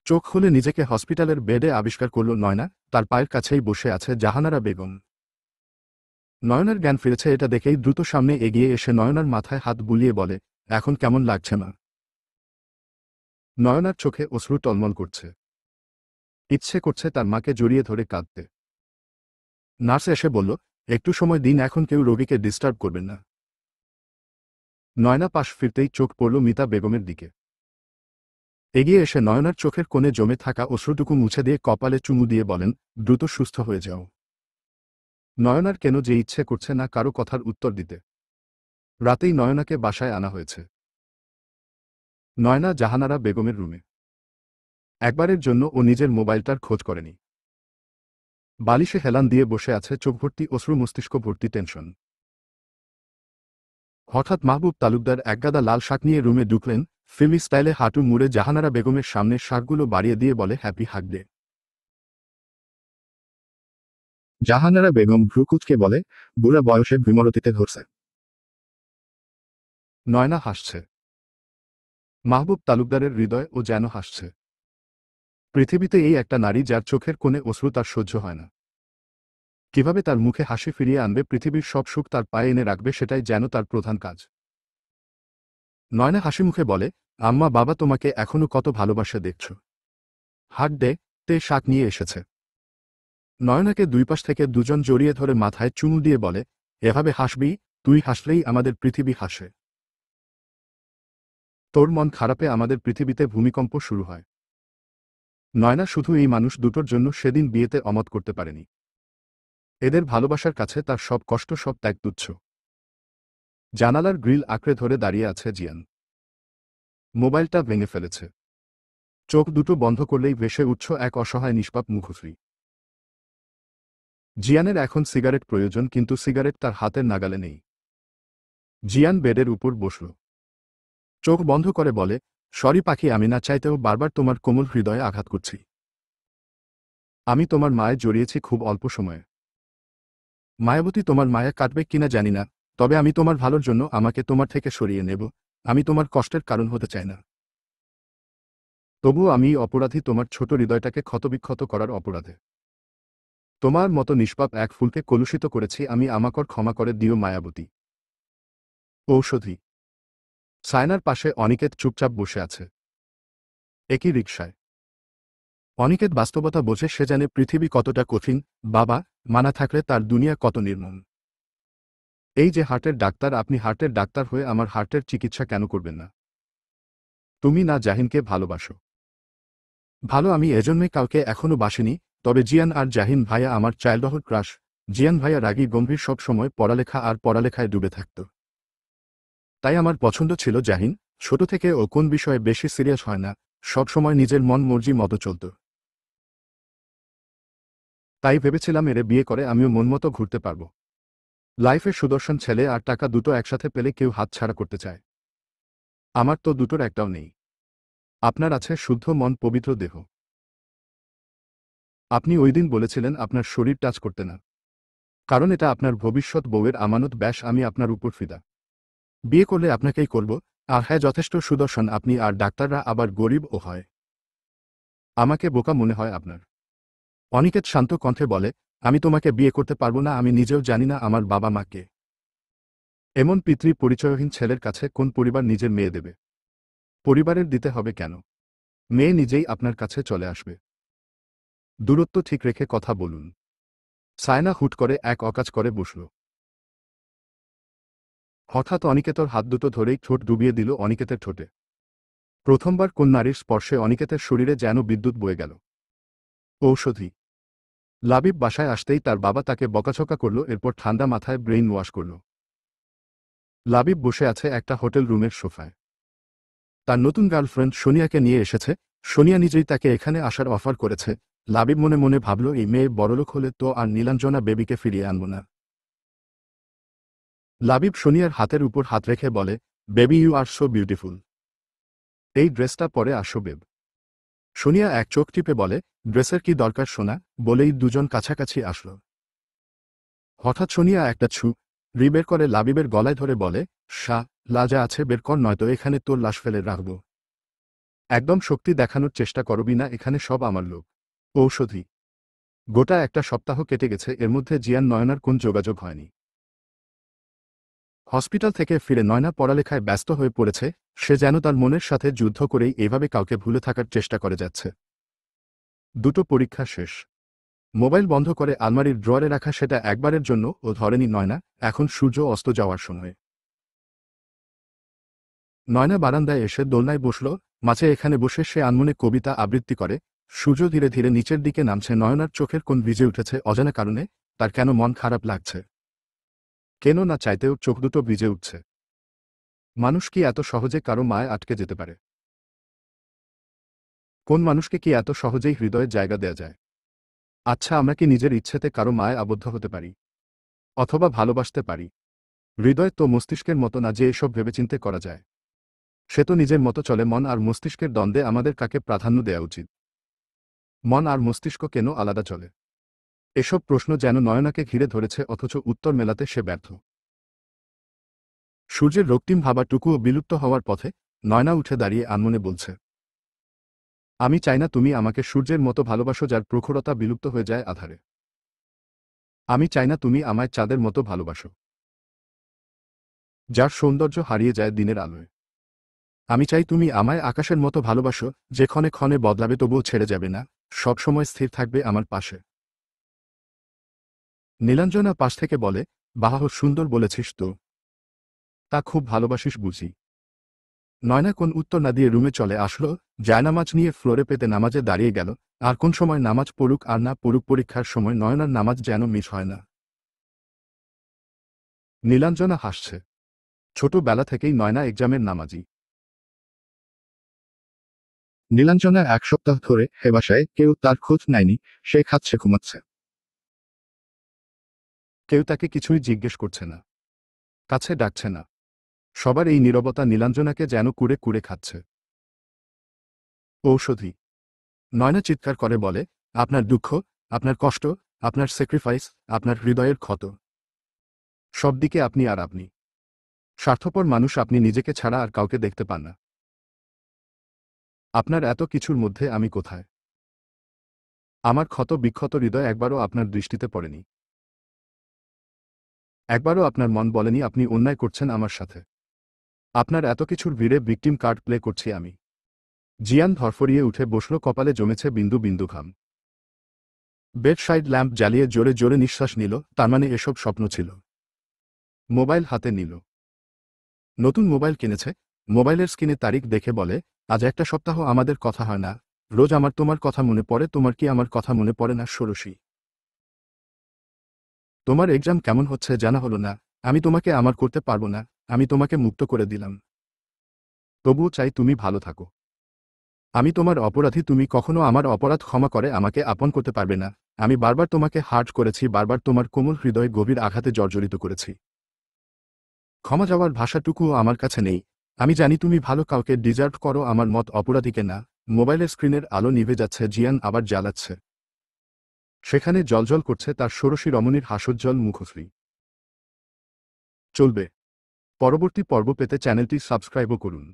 চোখ খুলে নিজেকে হসপিটালের বেডে আবিষ্কার করল নয়না, তার পায়ের কাছেই বসে আছে জাহানারা বেগম। নয়নার জ্ঞান ফিরেছে এটা দেখেই দ্রুত সামনে এগিয়ে এসে নয়নার মাথায় হাত বুলিয়ে বলে, এখন কেমন লাগছে মা? নয়নার চোখে অশ্রু টলমল করছে। ইচ্ছে করছে তার মাকে জড়িয়ে ধরে কাঁদতে। নার্স এসে বলল, একটু সময় দিন, এখন কেউ রোগীকে ডিস্টার্ব করবেন না। নয়না পাশ ফিরতেই চোখ পড়ল মিতা বেগমের দিকে। এগিয়ে এসে নয়নার চোখের কোণে জমে থাকা অশ্রুটুকু মুছে দিয়ে কপালে চুমু দিয়ে বলেন, দ্রুত সুস্থ হয়ে যাও। নয়নার কেন যে ইচ্ছে করছে না কারো কথার উত্তর দিতে। রাতেই নয়নাকে বাসায় আনা হয়েছে। নয়না জাহানারা বেগমের রুমে। একবারের জন্য ও নিজের মোবাইলটার খোঁজ করেনি। বালিশে হেলান দিয়ে বসে আছে, চোখ ভর্তি অশ্রু, মস্তিষ্ক ভর্তি টেনশন। হঠাৎ মাহবুব তালুকদার একগাদা লাল শাক নিয়ে রুমে ঢুকলেন। ফিল্মি স্টাইলে হাঁটু মুড়ে জাহানারা বেগমের সামনে শাকগুলো বাড়িয়ে দিয়ে বলে, happy hug day. Jahanara Begum ভ্রুকুচকে বলে, বুড়া বয়সে বিমরতিতে ধরছে। নয়না হাসছে। মাহবুব তালুকদারের হৃদয় ও যেন হাসছে। পৃথিবীতে এই একটা নারী যার চোখের কোণে অশ্রু তার সহ্য হয় না। কিভাবে তার মুখে হাসি ফিরিয়ে আনবে, পৃথিবীর সব সুখ তার পায়ে এনে রাখবে, সেটাই যেন তার প্রধান কাজ। নয়না হাসি মুখে বলে, আম্মা বাবা তোমাকে এখনো কত ভালোবাসে দেখছ। হাট ডে তে শাক নিয়ে এসেছে। নয়নাকে দুই পাশ থেকে দুজন জড়িয়ে ধরে মাথায় চুমু দিয়ে বলে, এভাবে হাসবি, তুই হাসলেই আমাদের পৃথিবী হাসে। তোর মন খারাপে আমাদের পৃথিবীতে ভূমিকম্প শুরু হয়। নয়না শুধু এই মানুষ দুটোর জন্য সেদিন বিয়েতে অমত করতে পারেনি। এদের ভালোবাসার কাছে তার সব কষ্ট, সব ত্যাগ তুচ্ছ। জানালার গ্রিল আঁকড়ে ধরে দাঁড়িয়ে আছে জিয়ান। মোবাইলটা ভেঙে ফেলেছে। চোখ দুটো বন্ধ করলেই ভেসে উঠছ এক অসহায় নিষ্পাপ মুখশ্রী। জিয়ানের এখন সিগারেট প্রয়োজন, কিন্তু সিগারেট তার হাতের নাগালে নেই। জিয়ান বেডের উপর বসল। চোখ বন্ধ করে বলে, সরি পাখি, আমি না চাইতেও বারবার তোমার কোমল হৃদয়ে আঘাত করছি। আমি তোমার মায়ে জড়িয়েছি খুব অল্প সময়ে। মায়াবতী, তোমার মায়া কাটবে কিনা জানি না, তবে আমি তোমার ভালোর জন্য আমাকে তোমার থেকে সরিয়ে নেব। আমি তোমার কষ্টের কারণ হতে চাই না। তবুও আমি অপরাধী, তোমার ছোট হৃদয়টাকে ক্ষতবিক্ষত করার অপরাধে। তোমার মতো নিষ্পাপ এক ফুলকে কলুষিত করেছি আমি, আমাকর ক্ষমা করে দিও মায়াবতী। ঔষধি। সায়নার পাশে অনিকেত চুপচাপ বসে আছে। একই রিকশায়। অনিকেত বাস্তবতা বোঝে, সে জানে পৃথিবী কতটা কঠিন। বাবা মানা থাকলে তার দুনিয়া কত নির্মম। এই যে হার্টের ডাক্তার, আপনি হার্টের ডাক্তার হয়ে আমার হার্টের চিকিৎসা কেন করবেন না? তুমি না জাহিনকে ভালোবাসো? ভালো, আমি এজন্যই কাউকে এখনো বাসিনি। তবে জিয়ান আর জাহিন ভাইয়া আমার চাইল্ডহুড ক্রাশ। জিয়ান ভাইয়া রাগী গম্ভীর, সব সময় পড়ালেখা আর পড়ালেখায় ডুবে থাকত। তাই আমার পছন্দ ছিল জাহিন। ছোট থেকে ও কোন বিষয়ে বেশি সিরিয়াস হয় না, সব সময় নিজের মন মর্জি মতো চলত। তাই ভেবেছিলাম এরে বিয়ে করে আমিও মনমতো ঘুরতে পারব। লাইফে সুদর্শন ছেলে আর টাকা দুটো একসাথে পেলে কেউ হাতছাড়া করতে চায়। আমার তো দুটোর একটাও নেই। আপনার আছে শুদ্ধ মন, পবিত্র দেহ। আপনি ওইদিন বলেছিলেন আপনার শরীর টাচ করতে না, কারণ এটা আপনার ভবিষ্যৎ বউয়ের আমানত। ব্যাস, আমি আপনার উপর ফিদা। বিয়ে করলে আপনাকেই করব। আর হ্যাঁ, যথেষ্ট সুদর্শন আপনি, আর ডাক্তাররা আবার গরিব ও হয়। আমাকে বোকা মনে হয় আপনার? অনিকেত শান্ত কণ্ঠে বলে, আমি তোমাকে বিয়ে করতে পারবো না। আমি নিজেও জানি না আমার বাবা মা কে। এমন পিতৃ পরিচয়হীন ছেলের কাছে কোন পরিবার নিজের মেয়ে দেবে? পরিবারের দিতে হবে কেন? মেয়ে নিজেই আপনার কাছে চলে আসবে। দূরত্ব ঠিক রেখে কথা বলুন। সায়না হুট করে এক অকাজ করে বসল। হঠাৎ অনিকেতর হাত দুটো ধরেই ঠোঁট ডুবিয়ে দিল অনিকেতের ঠোঁটে। প্রথমবার কোন নারীর স্পর্শে অনিকেতের শরীরে যেন বিদ্যুৎ বয়ে গেল। ঔষধি। লাবিব বাসায় আসতেই তার বাবা তাকে বকাঝকা করল, এরপর ঠান্ডা মাথায় ব্রেইন ওয়াশ করল। লাবিব বসে আছে একটা হোটেল রুমের সোফায়। তার নতুন গার্লফ্রেন্ড সোনিয়াকে নিয়ে এসেছে। সোনিয়া নিজেই তাকে এখানে আসার অফার করেছে। লাবিব মনে মনে ভাবল, এই মেয়ে বড়লোক হলে তো আর নীলাঞ্জনা বেবিকে ফিরিয়ে আনব না। লাবিব সোনিয়ার হাতের উপর হাত রেখে বলে, baby, you are so beautiful. এই ড্রেসটা পরে আসো বেব। সোনিয়া এক চোখ টিপে বলে, ড্রেসের কি দরকার সোনা? বলেই দুজন কাছাকাছি আসল। হঠাৎ সোনিয়া একটা রিবের করে লাবিবের গলায় ধরে বলে, লাজা আছে বের কর, নয়তো এখানে তোর লাশ ফেলে রাখব। একদম শক্তি দেখানোর চেষ্টা করবি না, এখানে সব আমার লোক। ঔষধি। গোটা একটা সপ্তাহ কেটে গেছে, এর মধ্যে জিয়ান নয়নার কোন যোগাযোগ হয়নি। হসপিটাল থেকে ফিরে নয়না পড়ালেখায় ব্যস্ত হয়ে পড়েছে, সে যেন তার মনের সাথে যুদ্ধ করেই এভাবে কাউকে ভুলে থাকার চেষ্টা করে যাচ্ছে। দুটো পরীক্ষা শেষ। মোবাইল বন্ধ করে আলমারির ড্রয়ারে রাখা সেটা একবারের জন্য ও ধরেনি নয়না। এখন সূর্য অস্ত যাওয়ার সময়। নয়না বারান্দায় এসে দোলনায় বসল। মাঝে এখানে বসে সে আনমনে কবিতা আবৃত্তি করে। সূর্য ধীরে ধীরে নিচের দিকে নামছে, নয়নার চোখের কোণ ভিজে উঠেছে অজানা কারণে। তার কেন মন খারাপ লাগছে, কেন না চাইতেও চোখ দুটো ভিজে উঠছে। মানুষ কি এত সহজে কারো মায় আটকে যেতে পারে? কোন মানুষকে কি এত সহজেই হৃদয়ের জায়গা দেয়া যায়? আচ্ছা, আমরা কি নিজের ইচ্ছেতে কারো মায় আবদ্ধ হতে পারি, অথবা ভালোবাসতে পারি? হৃদয় তো মস্তিষ্কের মতো না যে এসব ভেবেচিন্তে করা যায়। সে তো নিজের মতো চলে। মন আর মস্তিষ্কের দ্বন্দ্বে আমাদের কাকে প্রাধান্য দেওয়া উচিত? মন আর মস্তিষ্ক কেন আলাদা চলে? এসব প্রশ্ন যেন নয়নাকে ঘিরে ধরেছে, অথচ উত্তর মেলাতে সে ব্যর্থ। সূর্যের রক্তিম ভাবাটুকুও বিলুপ্ত হওয়ার পথে। নয়না উঠে দাঁড়িয়ে আনমনে বলছে, আমি চাই না তুমি আমাকে সূর্যের মতো ভালোবাসো যার প্রখরতা বিলুপ্ত হয়ে যায় আধারে। আমি চাই না তুমি আমায় চাঁদের মতো ভালোবাসো, যার সৌন্দর্য হারিয়ে যায় দিনের আলোয়। আমি চাই তুমি আমায় আকাশের মতো ভালোবাসো, যে ক্ষণে ক্ষণে বদলাবে তবুও ছেড়ে যাবে না, সবসময় স্থির থাকবে আমার পাশে। নীলাঞ্জনা পাশ থেকে বলে, বাহ, সুন্দর বলেছিস তো। তা খুব ভালোবাসিস বুঝি? নয়না কোন উত্তর না দিয়ে রুমে চলে আসলো। জায়নামাজ নিয়ে ফ্লোরে পেতে নামাজে দাঁড়িয়ে গেল। আর কোন সময় নামাজ পড়ুক আর না পড়ুক, পরীক্ষার সময় নয়নার নামাজ যেন মিস হয় না। নীলাঞ্জনা হাসছে। ছোটবেলা থেকেই নয়না এক্সামের নামাজি। নীলাঞ্জনা 1 সপ্তাহ ধরে হে বাসায় কেউ তার খোঁজ নেয়নি। সে খাচ্ছে, ঘুমাচ্ছে। কেউ তাকে কিছুই জিজ্ঞেস করছে না, কাছে ডাকছে না। সবার এই নীরবতা নীলাঞ্জনাকে যেন কুড়ে কুড়ে খাচ্ছে। ঔষধি। নয়না চিৎকার করে বলে, আপনার দুঃখ, আপনার কষ্ট, আপনার স্যাক্রিফাইস, আপনার হৃদয়ের ক্ষত, সব দিকে আপনি আর আপনি। স্বার্থপর মানুষ, আপনি নিজেকে ছাড়া আর কাউকে দেখতে পান না। আপনার এত কিছুর মধ্যে আমি কোথায়? আমার ক্ষত বিক্ষত হৃদয় একবারও আপনার দৃষ্টিতে পড়েনি। একবারও আপনার মন বলেনি আপনি অন্যায় করছেন আমার সাথে। আপনার এত কিছুর ভিড়ে ভিকটিম কার্ড প্লে করছি আমি। জিয়ান ধরফরিয়ে উঠে বসল, কপালে জমেছে বিন্দু বিন্দু ঘাম। বেডসাইড ল্যাম্প জ্বালিয়ে জোরে জোরে নিঃশ্বাস নিল। তার মানে এসব স্বপ্ন ছিল। মোবাইল হাতে নিল। নতুন মোবাইল কিনেছে। মোবাইলের স্ক্রিনে তারিখ দেখে বলে, আজ 1 সপ্তাহ আমাদের কথা হয় না। রোজ আমার তোমার কথা মনে পড়ে। তোমার কি আমার কথা মনে পড়ে না ষোড়শী? তোমার এক্সাম কেমন হচ্ছে জানা হলো না। আমি তোমাকে আমার করতে পারবো না। আমি তোমাকে মুক্ত করে দিলাম। তবুও চাই তুমি ভালো থাকো। আমি তোমার অপরাধী। তুমি কখনো আমার অপরাধ ক্ষমা করে আমাকে আপন করতে পারবে না। আমি বারবার তোমাকে হার্ট করেছি, বারবার তোমার কোমল হৃদয়ে গভীর আঘাতে জর্জরিত করেছি। ক্ষমা যাওয়ার ভাষাটুকুও আমার কাছে নেই। আমি জানি তুমি ভালো কাউকে ডিজার্ভ করো, আমার মত অপরাধীকে না। মোবাইলের স্ক্রিনের আলো নিভে যাচ্ছে। জিয়ান আবার জ্বালাচ্ছে। সেখানে জ্বলজ্বল করছে তার ষোড়শী রমণীর হাসজ্জ্বল মুখশ্রী। চলবে। পরবর্তী পর্ব পেতে চ্যানেলটি সাবস্ক্রাইবও করুন।